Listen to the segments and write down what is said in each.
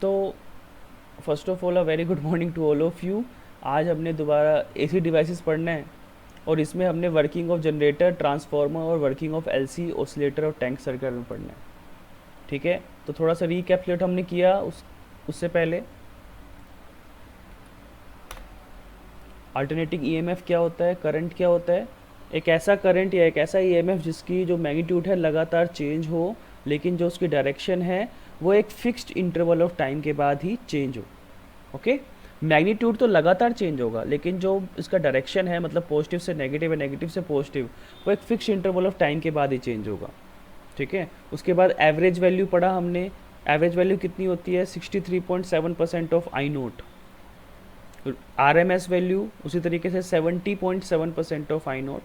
तो first of all a very good morning to all of you. आज हमने दोबारा एसी डिवाइसेस पढ़ना है और इसमें हमने वर्किंग ऑफ जनरेटर, ट्रांसफार्मर और वर्किंग ऑफ एलसी, ऑसिलेटर और टैंक सर्किट में पढ़ना है। ठीक है, तो थोड़ा सा रिकैप्चुलेट हमने किया उससे पहले अल्टरनेटिंग ईएमएफ क्या होता है, करंट क्या होता है। एक ऐसा करंट या एक ऐसा ईएमएफ जिसकी जो मैग्नीट्यूड है लगातार चेंज हो, लेकिन जो उसकी डायरेक्शन है वो एक फिक्स्ड इंटरवल ऑफ टाइम के बाद ही चेंज हो। ओके, मैग्नीट्यूड तो लगातार चेंज होगा, लेकिन जो इसका डायरेक्शन है, मतलब पॉजिटिव से नेगेटिव है, नेगेटिव से पॉजिटिव, वो एक फिक्स इंटरवल ऑफ टाइम के बाद ही चेंज होगा। ठीक है, उसके बाद एवरेज वैल्यू पढ़ा हमने। एवरेज वैल्यू कितनी होती है? 63.7% of I naught. R M S value उसी तरीके से 70.7% ऑफ आई नोट।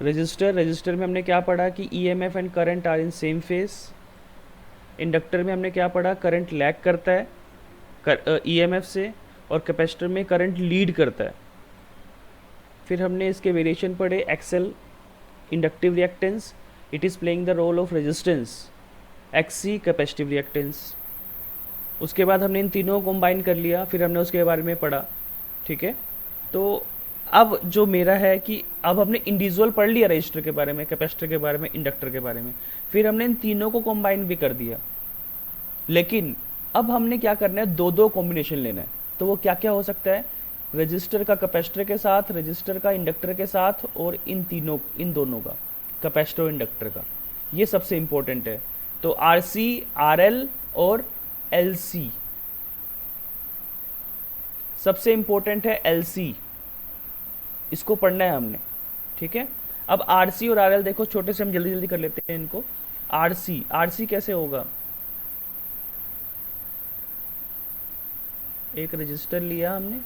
रजिस्टर में हमने क्या पढ़ा कि E M F and current are in same phase. Inductor में हमने क्या पढ़ा? करंट लैग करता है ईएमएफ से, और कैपेसिटर में करंट लीड करता है। फिर हमने इसके वेरिएशन पढ़े। XL inductive reactance, it is playing the role of resistance. XC capacitive reactance. उसके बाद हमने इन तीनों को कंबाइन कर लिया, फिर हमने उसके बारे में पढ़ा। ठीक है, तो अब जो मेरा है कि अब हमने इंडिविजुअल पढ़ लिया रजिस्टर के बारे में, कैपेसिटर के बारे में, इंडक्टर के बारे में, फिर हमने इन तीनों को कंबाइन भी कर दिया। लेकिन अब हमने क्या करना है? दो दो कॉम्बिनेशन लेना है। तो वो क्या क्या हो सकता है? रजिस्टर का कैपेसिटर के साथ, रजिस्टर का इंडक्टर के साथ, और इन दोनों का, कैपेसिटर और इंडक्टर का। ये सबसे इंपॉर्टेंट है। तो आर सी, आर एल और एल सी। सबसे इंपॉर्टेंट है एल सी, इसको पढ़ना है हमने। ठीक है, अब आर सी और आर एल देखो, छोटे से हम जल्दी जल्दी कर लेते हैं इनको। आर सी कैसे होगा? एक रजिस्टर लिया हमने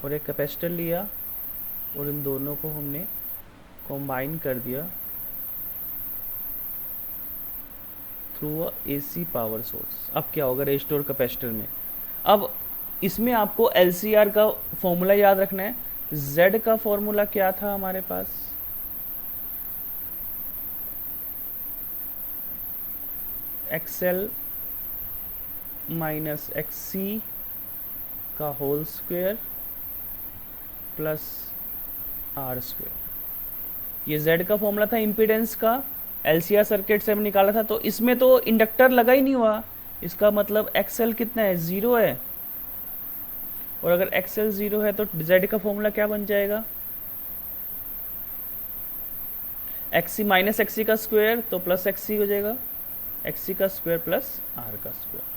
और एक कैपेसिटर लिया, और इन दोनों को हमने कंबाइन कर दिया through a AC power source. अब क्या होगा रजिस्टर और कैपेसिटर में? अब इसमें आपको एलसीआर का फॉर्मूला याद रखना है। जेड का फॉर्मूला क्या था हमारे पास? एक्सएल माइनस एक्ससी का whole square plus R square. ये जेड का फॉर्मूला था इम्पीडेंस का, एलसीआर सर्किट से हमने निकाला था। तो इसमें तो इंडक्टर लगा ही नहीं हुआ, इसका मतलब एक्सएल कितना है? 0 है। और अगर एक्सएल 0 है तो जेड का फॉर्मूला क्या बन जाएगा? एक्सी माइनस एक्सी का स्क्वायर, तो प्लस एक्सी हो जाएगा, एक्सी का स्क्वायर प्लस आर का स्क्वायर।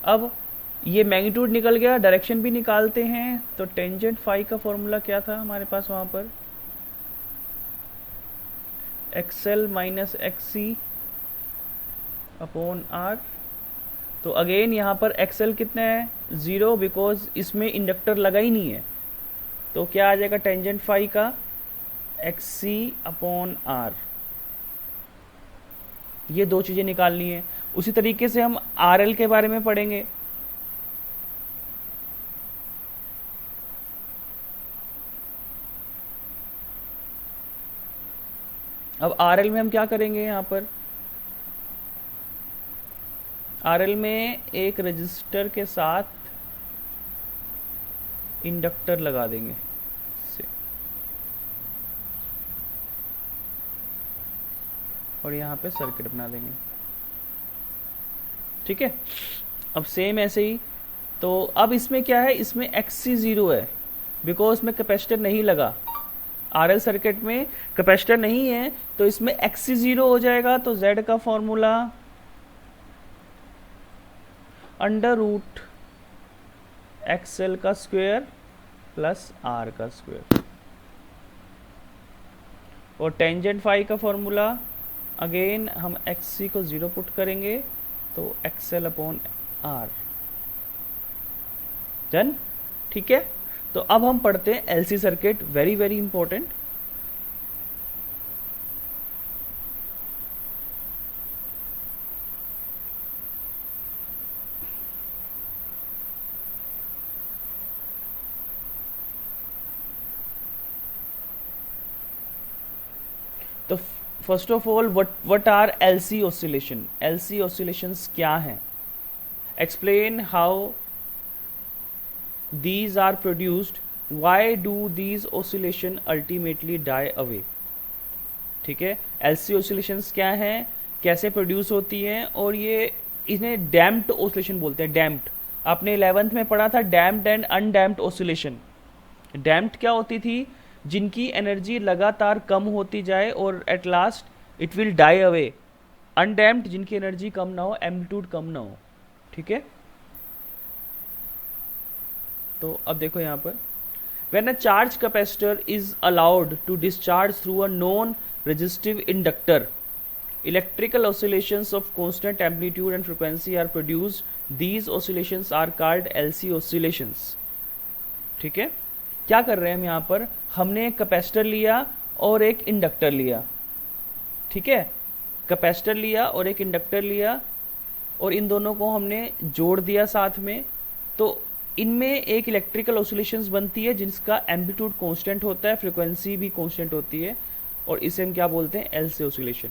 अब ये मैग्नीट्यूड निकल गया, डायरेक्शन भी निकालते हैं। तो टेंजेंट फाई का फॉर्मूला क्या था हमारे पास वहां पर? XL minus XC upon R. तो अगेन यहाँ पर एक्सएल कितना है? 0, बिकॉज इसमें इंडक्टर लगा ही नहीं है। तो क्या आ जाएगा टेंजेंट फाई का? XC upon R. ये दो चीजें निकालनी है। उसी तरीके से हम आर एल के बारे में पढ़ेंगे। अब आर एल में हम क्या करेंगे? यहाँ पर आर एल में एक रजिस्टर के साथ इंडक्टर लगा देंगे से, और यहाँ पे सर्किट बना देंगे। ठीक है, अब सेम ऐसे ही। तो अब इसमें क्या है? इसमें एक्सी 0 है, बिकॉज इसमें कैपेसिटर नहीं लगा। आरएल सर्किट में कैपेसिटर नहीं है, तो इसमें एक्सी 0 हो जाएगा। तो जेड का फॉर्मूला अंडर रूट एक्सएल का स्क्वायर प्लस आर का स्क्वायर। और टेंजेंट फाई का फॉर्मूला अगेन हम एक्सी को 0 पुट करेंगे, तो एक्सएल अपॉन आर। डन। ठीक है, तो अब हम पढ़ते हैं LC circuit, very very important. तो first of all what are LC oscillation, LC oscillations क्या हैं, explain how these are produced, why do these oscillation ultimately die away। ठीक है, एलसी ऑसिलेशंस क्या हैं, कैसे प्रोड्यूस होती हैं, और ये इन्हें डैम्प्ड ऑसिलेशन बोलते हैं। डैम्प्ड आपने 11th में पढ़ा था, damped and undamped oscillation. Damped क्या होती थी, जिनकी एनर्जी लगातार कम होती जाए और at last it will die away. Undamped जिनकी एनर्जी कम ना हो, एम्पलीट्यूड कम ना हो। ठीक है, तो अब देखो यहाँ पर, when a charged capacitor is allowed to discharge through a non-resistive inductor, electrical oscillations of constant amplitude and frequency are produced. These oscillations are called LC oscillations। ठीक है, क्या कर रहे हैं हम यहाँ पर, हमने एक कैपेसिटर लिया और एक इंडक्टर लिया। ठीक है, कैपेसिटर लिया और एक इंडक्टर लिया और इन दोनों को हमने जोड़ दिया साथ में, तो इनमें एक इलेक्ट्रिकल ऑसिलेशंस बनती है जिसका एम्पलीट्यूड कांस्टेंट होता है, फ्रीक्वेंसी भी कांस्टेंट होती है, और इसे हम क्या बोलते हैं, एलसी ऑसिलेशन।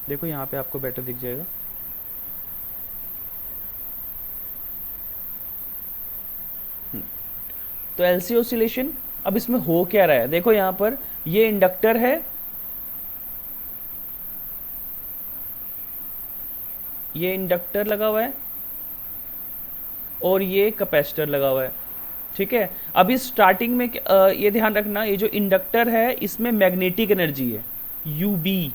देखो यहाँ पे आपको बेटर दिख जाएगा। तो एलसी ऑसिलेशन, अब इसमें हो क्या रहा है, देखो यहाँ पर ये इंडक्टर है, ये इंडक्टर लगा हुआ है और ये कैपेसिटर लगा हुआ है। ठीक है, अभी स्टार्टिंग में ये ध्यान रखना, ये जो इंडक्टर है इसमें मैग्नेटिक एनर्जी है यूबी,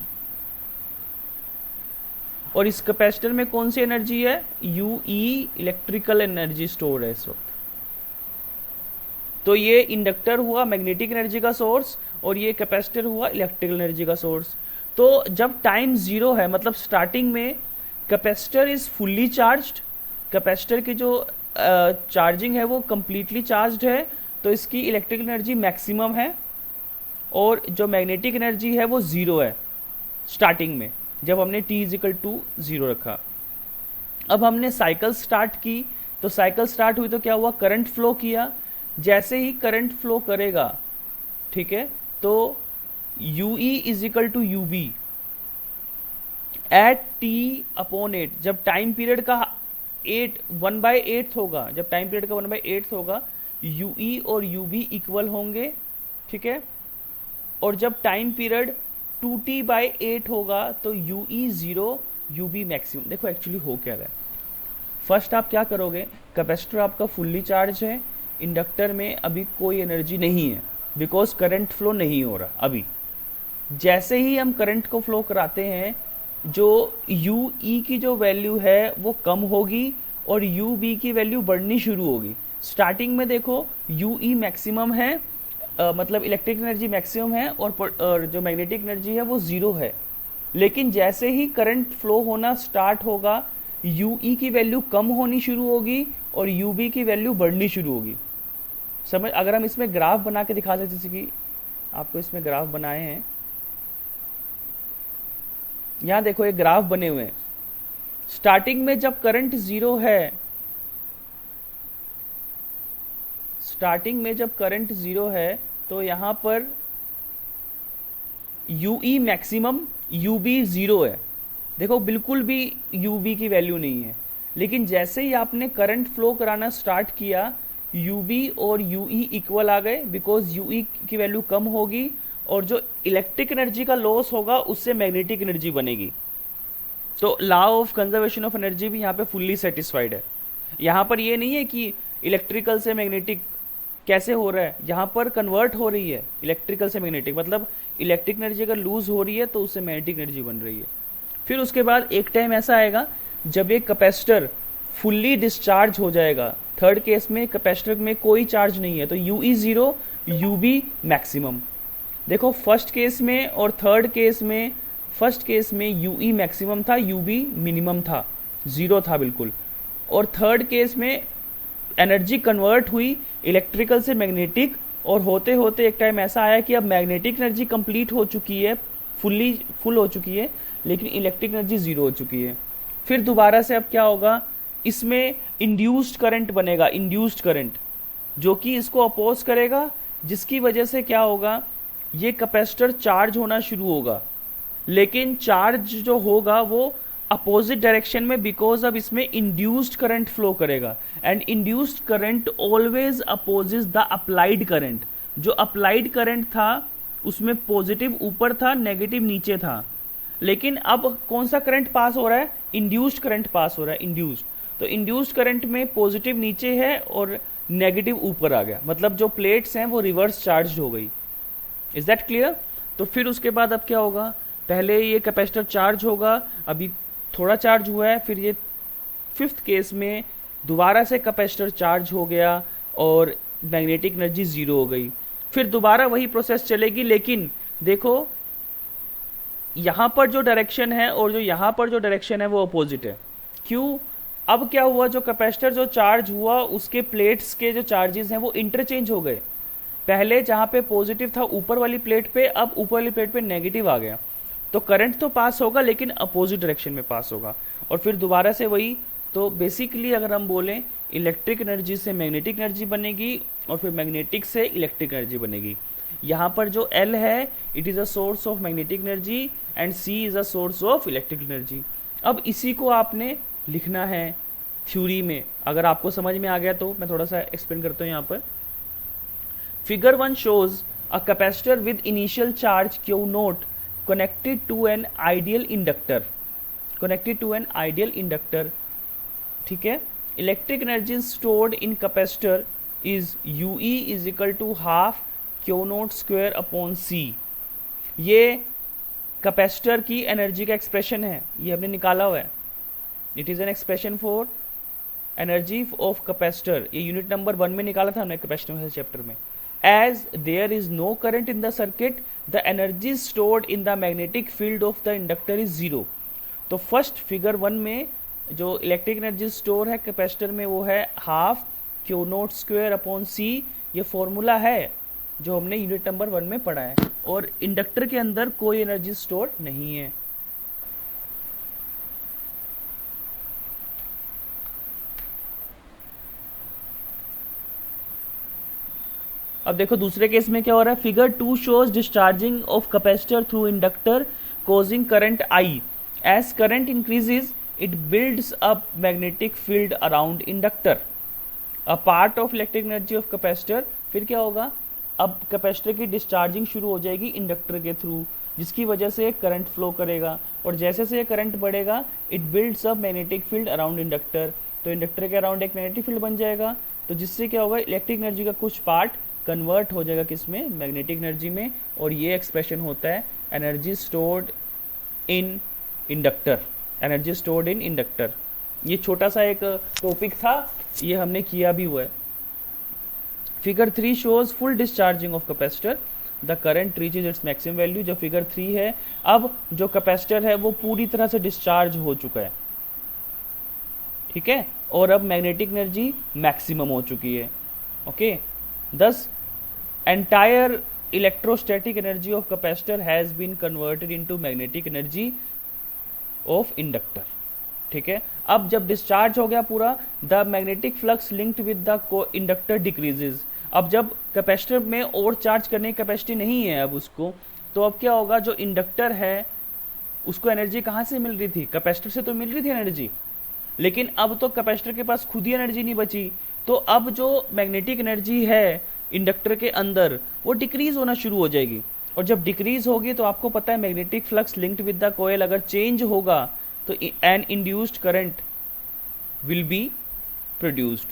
और इस कैपेसिटर में कौन सी एनर्जी है, यूई, इलेक्ट्रिकल एनर्जी स्टोर है इस वक्त। तो ये इंडक्टर हुआ मैग्नेटिक एनर्जी का सोर्स और ये कैपेसिटर हुआ इलेक्ट्रिकल एनर्जी का सोर्स। तो जब टाइम जीरो है, मतलब स्टार्टिंग में capacitor is fully charged, capacitor की जो चार्जिंग है वो कंप्लीटली चार्ज्ड है, तो इसकी इलेक्ट्रिकल एनर्जी मैक्सिमम है, और जो मैग्नेटिक एनर्जी है वो जीरो है स्टार्टिंग में, जब हमने t इजिकल टू जीरो रखा। अब हमने साइकिल स्टार्ट की, तो साइकिल स्टार्ट हुई तो क्या हुआ, करंट फ्लो किया। जैसे ही करंट फ्लो करेगा, ठीक है, तो UE equal to UB at T upon 8, जब टाइम पीरियड का 1/8 होगा, जब टाइम पीरियड का 1/8 होगा, यूई और यूबी इक्वल होंगे। ठीक है, और जब टाइम पीरियड 2t/8 होगा तो यूई 0, यूबी मैक्सिमम। देखो एक्चुअली हो क्या रहा है, फर्स्ट आप क्या करोगे, कैपेसिटर आपका फुल्ली चार्ज है, इंडक्टर में अभी कोई एनर्जी नहीं है बिकॉज करंट फ्लो नहीं हो रहा अभी। जैसे ही हम करंट को फ्लो कराते हैं, जो यू ई की जो वैल्यू है वो कम होगी और यू बी की वैल्यू बढ़नी शुरू होगी। स्टार्टिंग में देखो यू ई मैक्सिमम है, मतलब इलेक्ट्रिक एनर्जी मैक्सिमम है, और जो मैग्नेटिक एनर्जी है वो जीरो है। लेकिन जैसे ही करंट फ्लो होना स्टार्ट होगा, यू ई की वैल्यू कम होनी शुरू होगी और यू बी की वैल्यू बढ़नी शुरू होगी। समझ, अगर हम इसमें ग्राफ बना के दिखा सकते, जैसे कि आपको इसमें ग्राफ बनाए हैं, यहां देखो ये ग्राफ बने हुए हैं। स्टार्टिंग में जब करंट जीरो है, स्टार्टिंग में जब करंट जीरो है, तो यहां पर यूई मैक्सिमम, यूबी जीरो है। देखो बिल्कुल भी यूबी की वैल्यू नहीं है। लेकिन जैसे ही आपने करंट फ्लो कराना स्टार्ट किया, यूबी और यूई इक्वल आ गए, बिकॉज यूई की वैल्यू कम होगी और जो इलेक्ट्रिक एनर्जी का लॉस होगा उससे मैग्नेटिक एनर्जी बनेगी। तो law of conservation of energy भी यहाँ पे फुल्ली सेटिस्फाइड है। यहाँ पर ये नहीं है कि इलेक्ट्रिकल से मैग्नेटिक कैसे हो रहा है, यहाँ पर कन्वर्ट हो रही है इलेक्ट्रिकल से मैग्नेटिक, मतलब इलेक्ट्रिक एनर्जी अगर लूज हो रही है तो उससे मैग्नेटिक एनर्जी बन रही है। फिर उसके बाद एक टाइम ऐसा आएगा जब एक कैपेसिटर फुल्ली डिस्चार्ज हो जाएगा। थर्ड केस में कैपेसिटर में कोई चार्ज नहीं है, तो यूई जीरो, यूबी मैक्सिमम। देखो फर्स्ट केस में और थर्ड केस में, फर्स्ट केस में यूई मैक्सिमम था, यूबी मिनिमम था, जीरो था बिल्कुल। और थर्ड केस में एनर्जी कन्वर्ट हुई इलेक्ट्रिकल से मैग्नेटिक, और होते होते एक टाइम ऐसा आया कि अब मैग्नेटिक एनर्जी कंप्लीट हो चुकी है, फुल हो चुकी है, लेकिन इलेक्ट्रिक एनर्जी जीरो हो चुकी है। फिर दोबारा से अब क्या होगा, इसमें इंड्यूस्ड करंट बनेगा, इंड्यूस्ड करंट, जो कि इसको अपोज करेगा, जिसकी वजह से क्या होगा, ये कैपेसिटर चार्ज होना शुरू होगा। लेकिन चार्ज जो होगा वो अपोजिट डायरेक्शन में, बिकॉज अब इसमें इंड्यूस्ड करंट फ्लो करेगा, and induced current always opposes the applied current. जो अप्लाइड करंट था उसमें पॉजिटिव ऊपर था, नेगेटिव नीचे था, लेकिन अब कौन सा करंट पास हो रहा है? इंड्यूस्ड करंट पास हो रहा है, इंड्यूस्ड। तो इंड्यूस्ड करंट में पॉजिटिव नीचे है और नेगेटिव ऊपर आ गया, मतलब जो प्लेट्स हैं वो रिवर्स चार्ज हो गई। Is that clear? तो फिर उसके बाद अब क्या होगा? पहले ये कैपेसिटर चार्ज होगा, अभी थोड़ा चार्ज हुआ है, फिर ये फिफ्थ केस में दोबारा से कैपेसिटर चार्ज हो गया और मैग्नेटिक एनर्जी जीरो हो गई। फिर दोबारा वही प्रोसेस चलेगी, लेकिन देखो यहां पर जो डायरेक्शन है और जो यहां पर जो डायरेक्शन है वो अपोजिट है। क्यों? अब क्या हुआ, जो कैपेसिटर जो चार्ज हुआ उसके प्लेट्स के जो चार्जेस हैं वो इंटरचेंज हो गए। पहले जहां पे पॉजिटिव था ऊपर वाली प्लेट पे, अब ऊपर वाली प्लेट पे नेगेटिव आ गया। तो करंट तो पास होगा लेकिन अपोजिट डायरेक्शन में पास होगा, और फिर दोबारा से वही। तो बेसिकली अगर हम बोलें, इलेक्ट्रिक एनर्जी से मैग्नेटिक एनर्जी बनेगी और फिर मैग्नेटिक से इलेक्ट्रिक एनर्जी बनेगी। यहाँ पर जो L है, it is a source of magnetic energy and C is a source of electric energy. अब इसी को आपने लिखना है थ्योरी में। अगर आपको समझ में आ गया तो मैं थोड़ा सा एक्सप्लेन करता हूँ यहाँ पर। Figure 1 shows a capacitor with initial charge Q naught connected to an ideal inductor, ठीक है। Electric energy stored in capacitor is UE is equal to half Q naught square upon C। ये capacitor की energy का expression है, ये हमने निकाला हुआ है। It is an expression for energy of capacitor, ये यूनिट नंबर 1 में निकाला था हमने कैपेसिटर चैप्टर में। As there is no current in the circuit, the energy stored in the magnetic field of the inductor is zero। तो first figure 1 में जो electric energy store है कैपेसिटर में वो है half Q naught square upon C। ये formula है जो हमने यूनिट नंबर 1 में पढ़ा है, और इंडक्टर के अंदर कोई एनर्जी स्टोर नहीं है। अब देखो दूसरे केस में क्या हो रहा है। Figure 2 shows discharging of capacitor through inductor causing current I। As current increases it builds up magnetic field around inductor, a part of electric energy of capacitor. फिर क्या होगा, अब कैपेसिटर की डिस्चार्जिंग शुरू हो जाएगी इंडक्टर के थ्रू, जिसकी वजह से करंट फ्लो करेगा, और जैसे से करंट बढ़ेगा it builds up magnetic field around inductor. तो इंडक्टर के अराउंड एक मैग्नेटिक फील्ड बन जाएगा, तो जिससे क्या होगा, इलेक्ट्रिक एनर्जी का कुछ पार्ट कन्वर्ट हो जाएगा किसमें? मैग्नेटिक एनर्जी में। और ये एक्सप्रेशन होता है एनर्जी स्टोर्ड इन इंडक्टर, एनर्जी स्टोर्ड इन इंडक्टर। ये छोटा सा एक टॉपिक था, ये हमने किया भी हुआ है। Figure 3 shows full discharging of capacitor, the current reaches its maximum value. जो फिगर 3 है, अब जो कैपेसिटर है वो पूरी तरह से डिस्चार्ज हो चुका है, ठीक है, और अब मैग्नेटिक एनर्जी मैक्सिमम हो चुकी है। Okay, thus entire electrostatic energy of capacitor has been converted into magnetic energy of inductor, ठीक है। अब जब डिस्चार्ज हो गया पूरा, the magnetic flux linked with the inductor decreases. अब जब कैपेसिटर में और चार्ज करने की कैपेसिटी नहीं है अब उसको, तो अब क्या होगा, जो इंडक्टर है उसको एनर्जी कहाँ से मिल रही थी? कैपेसिटर से तो मिल रही थी एनर्जी, लेकिन अब तो कैपेसिटर के पास खुद ही एनर्जी नहीं बची। तो अब जो मैग्नेटिक एनर्जी है इंडक्टर के अंदर वो डिक्रीज होना शुरू हो जाएगी, और जब डिक्रीज होगी तो आपको पता है magnetic flux linked with the coil अगर चेंज होगा तो an induced current will be produced,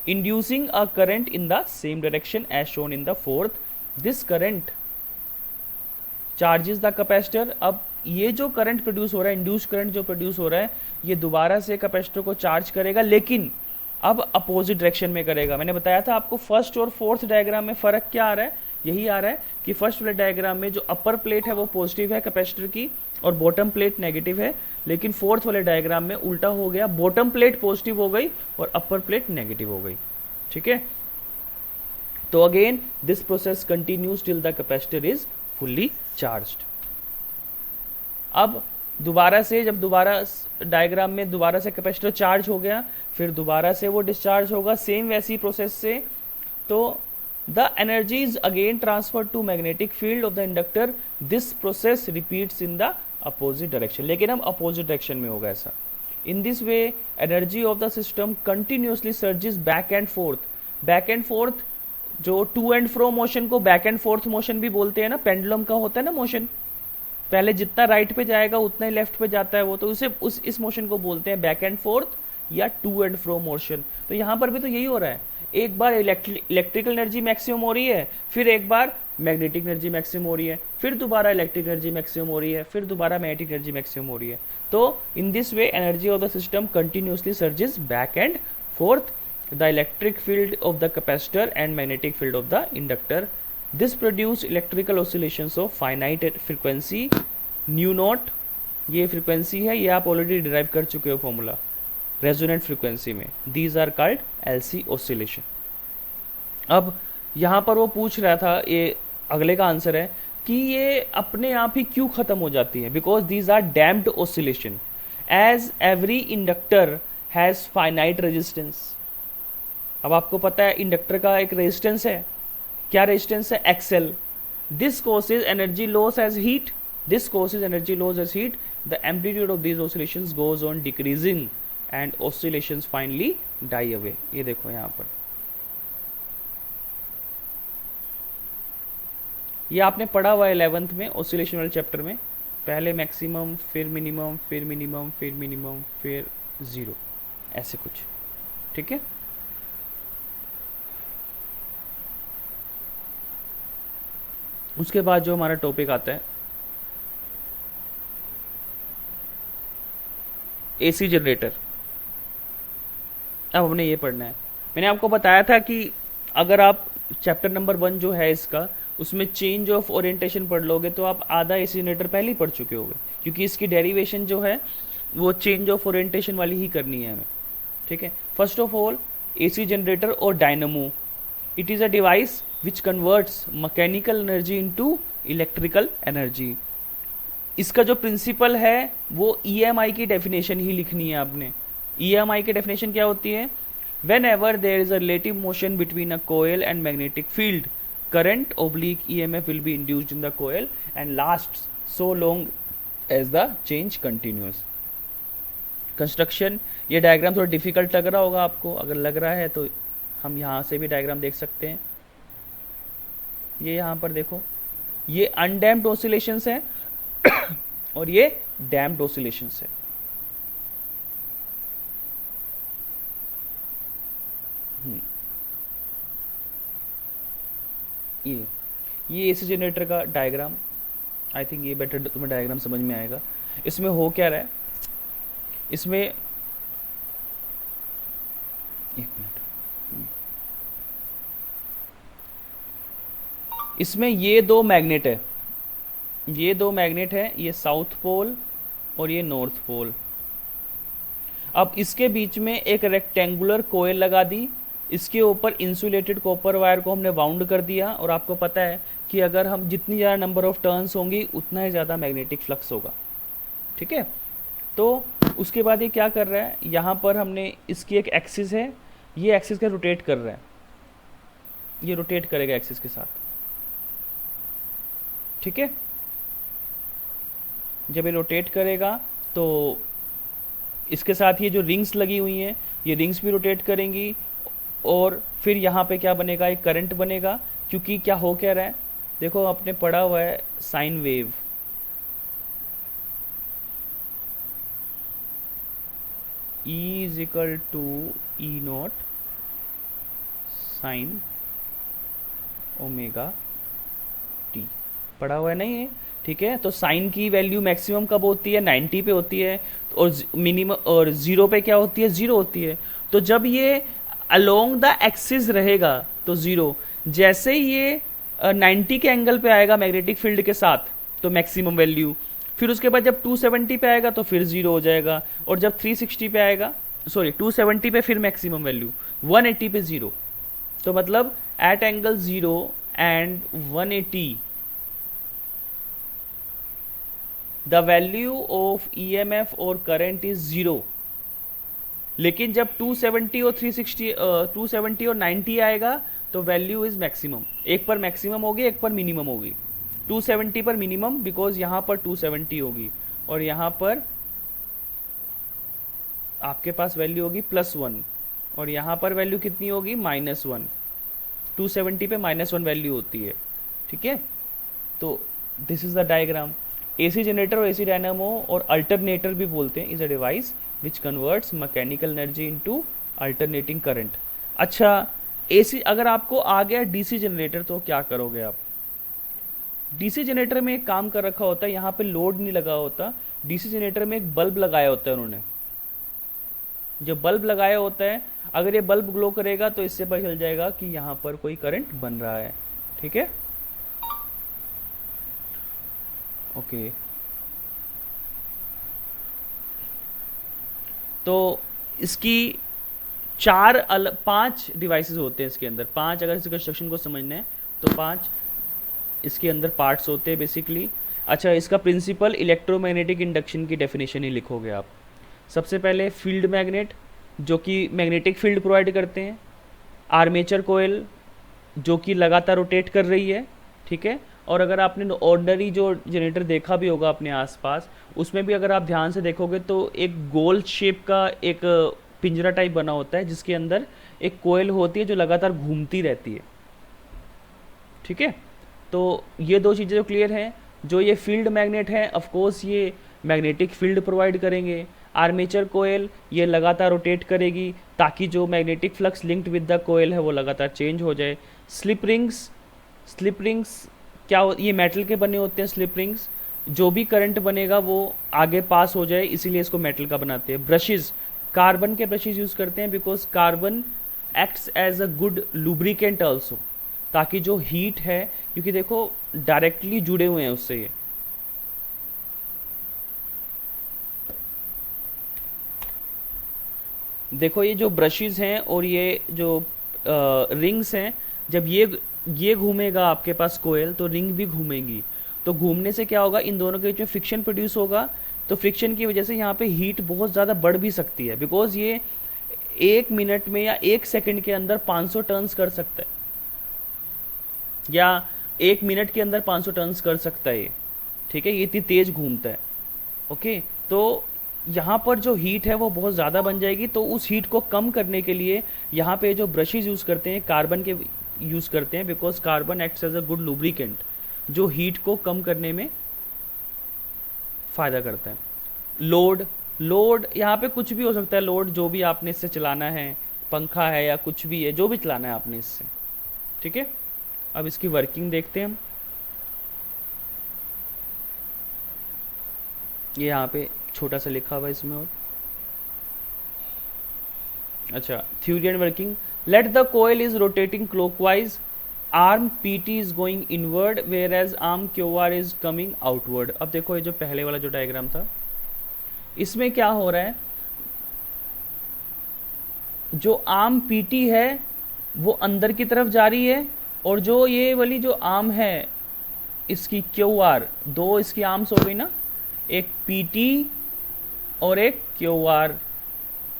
inducing a current in the same direction as shown in the fourth. This current charges the capacitor. अब ये जो करंट प्रोड्यूस हो रहा है, induced current जो प्रोड्यूस हो रहा है, ये दोबारा से कैपेसिटर को चार्ज करेगा, लेकिन अब अपोजिट डायरेक्शन में करेगा। मैंने बताया था आपको फर्स्ट और फोर्थ डायग्राम में फर्क क्या आ रहा है, यही आ रहा है कि फर्स्ट वाले डायग्राम में जो अपर प्लेट है वो पॉजिटिव है कैपेसिटर की और बॉटम प्लेट नेगेटिव है, लेकिन फोर्थ वाले डायग्राम में उल्टा हो गया, बॉटम प्लेट पॉजिटिव हो गई और अपर प्लेट नेगेटिव हो गई, ठीक है। तो again this process continues till the capacitor is fully charged. अब दोबारा से, जब दोबारा डायग्राम में दोबारा से कैपेसिटर चार्ज हो गया, फिर दोबारा से वो डिस्चार्ज होगा सेम वैसी प्रोसेस से, तो the energy is again transfer to magnetic field of the inductor. This process repeats in the opposite direction, लेकिन हम अपोजिट डायरेक्शन में होगा ऐसा। In this way energy of the system continuously surges back and forth. Back and forth, जो to and fro motion को back and forth motion भी बोलते हैं ना, पेंडुलम का होता है ना मोशन, पहले जितना राइट पे जाएगा उतना ही लेफ्ट पे जाता है वो, तो उसे इस मोशन को बोलते हैं बैक एंड फोर्थ या टू एंड फ्रो मोशन। तो यहाँ पर भी तो यही हो रहा है, एक बार इलेक्ट्रिकल एनर्जी मैक्सिमम हो रही है, फिर एक बार मैग्नेटिक एनर्जी मैक्सिमम हो रही है, फिर दोबारा इलेक्ट्रिक एनर्जी मैक्सिमम हो रही है, फिर दोबारा मैग्नेटिक एनर्जी मैक्सिमम हो रही है। तो in this way energy of the system continuously surges back and forth, the electric field of the capacitor and magnetic field of the inductor. This produce electrical oscillations of finite frequency nu naught. ये frequency है, ये आप already derive कर चुके हो formula resonant frequency में। These are called LC oscillation. अब यहाँ पर वो पूछ रहा था, ये अगले का आंसर है कि ये अपने आप ही क्यों खत्म हो जाती है, because these are damped oscillation as every inductor has finite resistance. अब आपको पता है इंडक्टर का एक रेजिस्टेंस है, क्या रेजिस्टेंस है, XL. This causes energy loss as heat, this causes energy loss as heat. The amplitude of these oscillations goes on decreasing and oscillations finally die away. ये देखो यहाँ पर, ये आपने पढ़ा हुआ है 11th में ऑसिलेशन वाले चैप्टर में, पहले मैक्सिमम, फिर मिनिमम, फिर मिनिमम, फिर मिनिमम, फिर जीरो, ऐसे कुछ, ठीक है। उसके बाद जो हमारा टॉपिक आता है एसी जनरेटर। अब हमने ये पढ़ना है। मैंने आपको बताया था कि अगर आप चैप्टर नंबर 1 जो है इसका, उसमें चेंज ऑफ ओरिएंटेशन पढ़ लोगे तो आप आधा एसी जनरेटर पहले ही पढ़ चुके होगे, क्योंकि इसकी डेरिवेशन जो है वो चेंज ऑफ ओरिएंटेशन वाली ही करनी है हमें, ठीक है। First of all, AC generator और dynamo, it is a device which converts mechanical energy into electrical energy. इसका जो प्रिंसिपल है वो ईएमआई की डेफिनेशन ही लिखनी है आपने। ईएमआई की डेफिनेशन क्या होती है, whenever there is a relative motion between a coil and magnetic field, current oblique EMF will be induced in the coil and lasts so long as the change continues. Construction, ये diagram थोड़ा difficult लग रहा होगा आपको, अगर लग रहा है तो हम यहाँ से भी डायग्राम देख सकते हैं। ये यहाँ पर देखो, ये अनडैम्प्ड ऑसिलेशंस है और ये डैम्प्ड ऑसिलेशंस है। ये एसी जनरेटर का डायग्राम, आई थिंक ये बेटर तुम्हें डायग्राम समझ में आएगा। इसमें हो क्या रहा है, इसमें एक मिनट, इसमें ये दो मैग्नेट है, ये दो मैग्नेट है, ये साउथ पोल और ये नॉर्थ पोल। अब इसके बीच में एक रेक्टेंगुलर कोयल लगा दी, इसके ऊपर इंसुलेटेड कॉपर वायर को हमने वाउंड कर दिया, और आपको पता है कि अगर हम जितनी ज़्यादा नंबर ऑफ टर्न्स होंगी उतना ही ज़्यादा मैग्नेटिक फ्लक्स होगा, ठीक है। तो उसके बाद ये क्या कर रहा है, यहाँ पर हमने इसकी एक एक्सिस है, ये एक्सिस का रोटेट कर रहा है, ये रोटेट करेगा एक्सिस के साथ, ठीक है। जब ये रोटेट करेगा तो इसके साथ ये जो रिंग्स लगी हुई हैं, ये रिंग्स भी रोटेट करेंगी, और फिर यहाँ पे क्या बनेगा, एक करंट बनेगा, क्योंकि क्या हो क्या रहा है, देखो आपने पढ़ा हुआ है sine wave, E is equal to E naught sine omega t, पढ़ा हुआ है नहीं है, ठीक है। तो साइन की वैल्यू मैक्सिमम कब होती है, 90 पे होती है, और मिनिमम और जीरो पे क्या होती है, जीरो होती है। तो जब ये अलोंग द एक्सिस रहेगा तो जीरो, जैसे ये 90 के एंगल पे आएगा मैग्नेटिक फील्ड के साथ तो मैक्सिमम वैल्यू, फिर उसके बाद जब 270 पे आएगा तो फिर जीरो हो जाएगा, और जब 360 पे आएगा, सॉरी 270 पे फिर मैक्सिमम वैल्यू, 180 पे जीरो। तो मतलब at angle 0 and 180 the value of EMF और करंट इज 0। लेकिन जब 270 और 360 270 और 90 आएगा तो वैल्यू इज मैक्सिमम, एक पर मैक्सिमम होगी, एक पर मिनिमम होगी। 270 पर मिनिमम बिकॉज यहाँ पर 270 होगी, और यहाँ पर आपके पास वैल्यू होगी +1 और यहाँ पर वैल्यू कितनी होगी -1। 270 पे -1 वैल्यू होती है, ठीक है। तो this is the diagram. AC generator और एसी डायनामो और अल्टरनेटर भी बोलते हैं, is a device which converts mechanical energy into alternating current. अच्छा, एसी अगर आपको आ गया डीसी जनरेटर तो क्या करोगे आप? डीसी जनरेटर में एक काम कर रखा होता है, यहाँ पे लोड नहीं लगा होता। डीसी जनरेटर में एक बल्ब लगाया होता है उन्होंने। जब बल्ब लगाया होता है, अगर ये बल्ब ग्लो करेगा तो इससे पता चल जाएगा कि यहाँ पर कोई करंट बन रहा है, ठीक है। ओके, तो इसकी 5 डिवाइसेस होते हैं इसके अंदर। 5, अगर इस कंस्ट्रक्शन को समझना है तो 5 इसके अंदर पार्ट्स होते हैं बेसिकली। अच्छा, इसका प्रिंसिपल इलेक्ट्रोमैग्नेटिक इंडक्शन की डेफिनेशन ही लिखोगे आप। सबसे पहले फील्ड मैग्नेट जो कि मैग्नेटिक फील्ड प्रोवाइड करते हैं, आर्मेचर कोयल जो कि लगातार रोटेट कर रही है, ठीक है। और अगर आपने ऑर्डिनरी जो जनरेटर देखा भी होगा अपने आसपास, उसमें भी अगर आप ध्यान से देखोगे तो एक गोल शेप का एक पिंजरा टाइप बना होता है जिसके अंदर एक कोयल होती है जो लगातार घूमती रहती है, ठीक है। तो ये दो चीज़ें जो क्लियर हैं। जो ये फील्ड मैग्नेट है, ऑफ कोर्स ये मैग्नेटिक फील्ड प्रोवाइड करेंगे। आर्मेचर कोयल ये लगातार रोटेट करेगी ताकि जो magnetic flux linked with the coil है वो लगातार चेंज हो जाए। स्लिप रिंग्स क्या हो, ये मेटल के बने होते हैं। स्लिप रिंग्स, जो भी करंट बनेगा वो आगे पास हो जाए, इसीलिए इसको मेटल का बनाते हैं। ब्रशेज, कार्बन के ब्रशेज यूज करते हैं because carbon acts as a good lubricant also, ताकि जो हीट है, क्योंकि देखो डायरेक्टली जुड़े हुए हैं उससे। ये देखो, ये जो ब्रशेज हैं और ये जो रिंग्स हैं, जब ये घूमेगा आपके पास कोयल तो रिंग भी घूमेगी। तो घूमने से क्या होगा, इन दोनों के बीच में फ्रिक्शन प्रोड्यूस होगा। तो फ्रिक्शन की वजह से यहाँ पे हीट बहुत ज़्यादा बढ़ भी सकती है, बिकॉज ये 1 मिनट में या 1 सेकंड के अंदर 500 टर्न्स कर सकता है, या 1 मिनट के अंदर 500 टर्न्स कर सकता है, ठीक है। ये इतनी तेज घूमता है, ओके। तो यहाँ पर जो हीट है वो बहुत ज़्यादा बन जाएगी। तो उस हीट को कम करने के लिए यहाँ पे जो ब्रशेज यूज़ करते हैं कार्बन के यूज़ करते हैं, because carbon acts as a good lubricant, जो हीट को कम करने में फ़ायदा करता है। लोड यहाँ पे कुछ भी हो सकता है। लोड जो भी आपने इससे चलाना है, पंखा है या कुछ भी है, जो भी चलाना है आपने इससे, ठीक है। अब इसकी वर्किंग देखते हैं हम। ये यहाँ पे छोटा सा लिखा हुआ है इसमें। और अच्छा, theory and working. Let the coil is rotating clockwise, arm PT is going inward whereas arm QR is coming outward. अब देखो, ये जो पहले वाला जो डायग्राम था, इसमें क्या हो रहा है, जो आर्म PT है वो अंदर की तरफ जा रही है, और जो ये वाली जो आर्म है इसकी QR, दो इसकी आर्म्स हो गई ना, एक PT और एक QR।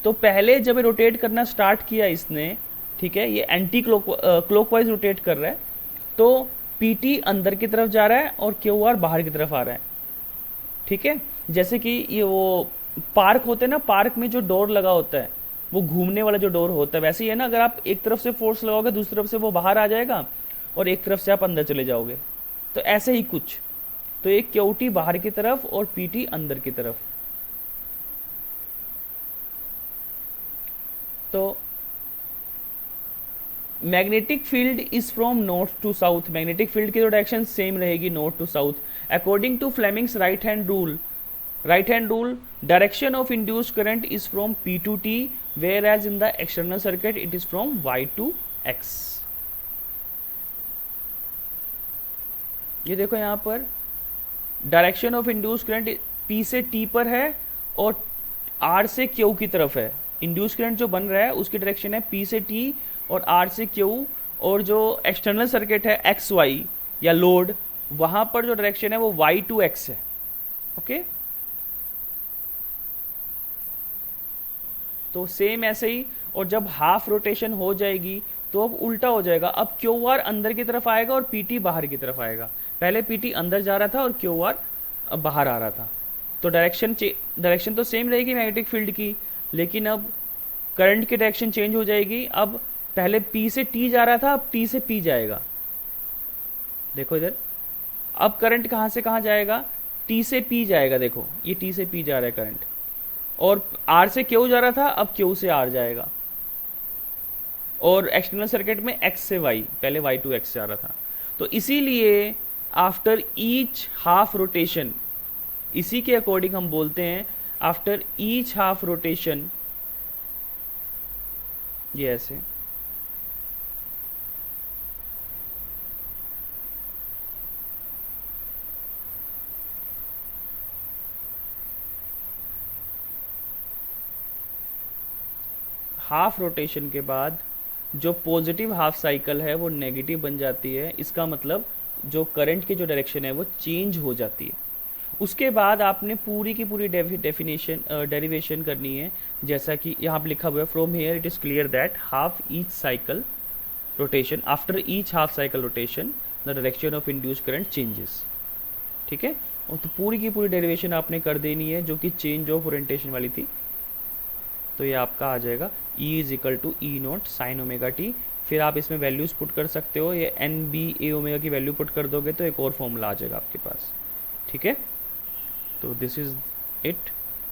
तो पहले जब ये रोटेट करना स्टार्ट किया इसने, ठीक है, ये एंटी क्लॉकवाइज रोटेट कर रहा है, तो PT अंदर की तरफ जा रहा है और QR बाहर की तरफ आ रहा है, ठीक है। जैसे कि ये वो पार्क होते हैं ना, पार्क में जो डोर लगा होता है वो घूमने वाला जो डोर होता है, वैसे ही है ना। अगर आप एक तरफ से फोर्स लगाओगे दूसरी तरफ से वो बाहर आ जाएगा और एक तरफ से आप अंदर चले जाओगे, तो ऐसे ही कुछ। तो एक QT बाहर की तरफ और PT अंदर की तरफ। तो magnetic field is from north to south. Magnetic field की जो डायरेक्शन सेम रहेगी, north to south. According to Fleming's right hand rule direction of induced current is from P to T, whereas in the external circuit it is from Y to X। ये देखो यहाँ पर direction of induced current P से T पर है और R से Q की तरफ है। इंड्यूस्ड करंट जो बन रहा है उसकी डायरेक्शन है P से T और R से Q, और जो एक्सटर्नल सर्किट है XY या लोड, वहां पर जो डायरेक्शन है वो Y to X है, ओके। तो सेम ऐसे ही, और जब हाफ रोटेशन हो जाएगी तो अब उल्टा हो जाएगा। अब QR अंदर की तरफ आएगा और PT बाहर की तरफ आएगा। पहले PT अंदर जा रहा था और QR अब बाहर आ रहा था, तो डायरेक्शन तो सेम रहेगी मैग्नेटिक फील्ड की, लेकिन अब करंट की डायरेक्शन चेंज हो जाएगी। अब पहले P से T जा रहा था, अब T से P जाएगा। देखो इधर, अब करंट कहाँ से कहाँ जाएगा, T से P जाएगा। देखो ये T से P जा रहा है करंट, और R से Q जा रहा था, अब Q से R जाएगा। और एक्सटर्नल सर्किट में X से Y, पहले Y टू X जा रहा था। तो इसीलिए आफ्टर ईच हाफ रोटेशन, इसी के अकॉर्डिंग हम बोलते हैं आफ्टर ईच हाफ रोटेशन, ये ऐसे, हाफ रोटेशन के बाद जो पॉजिटिव हाफ साइकिल है वो नेगेटिव बन जाती है। इसका मतलब जो करंट की जो डायरेक्शन है वो चेंज हो जाती है। उसके बाद आपने पूरी की पूरी डेरिवेशन करनी है, जैसा कि यहाँ पे लिखा हुआ है, from here it is clear that half each cycle rotation, after each half cycle rotation the direction of induced current changes. ठीक है, और तो पूरी की पूरी डेरिवेशन आपने कर देनी है जो कि चेंज ऑफ ओरिएंटेशन वाली थी। तो ये आपका आ जाएगा E is equal to E naught sine omega t. फिर आप इसमें वैल्यूज पुट कर सकते हो, ये एन बी ए ओमेगा की वैल्यू पुट कर दोगे तो एक और फॉर्मूला आ जाएगा आपके पास। ठीक है, तो दिस इज इट।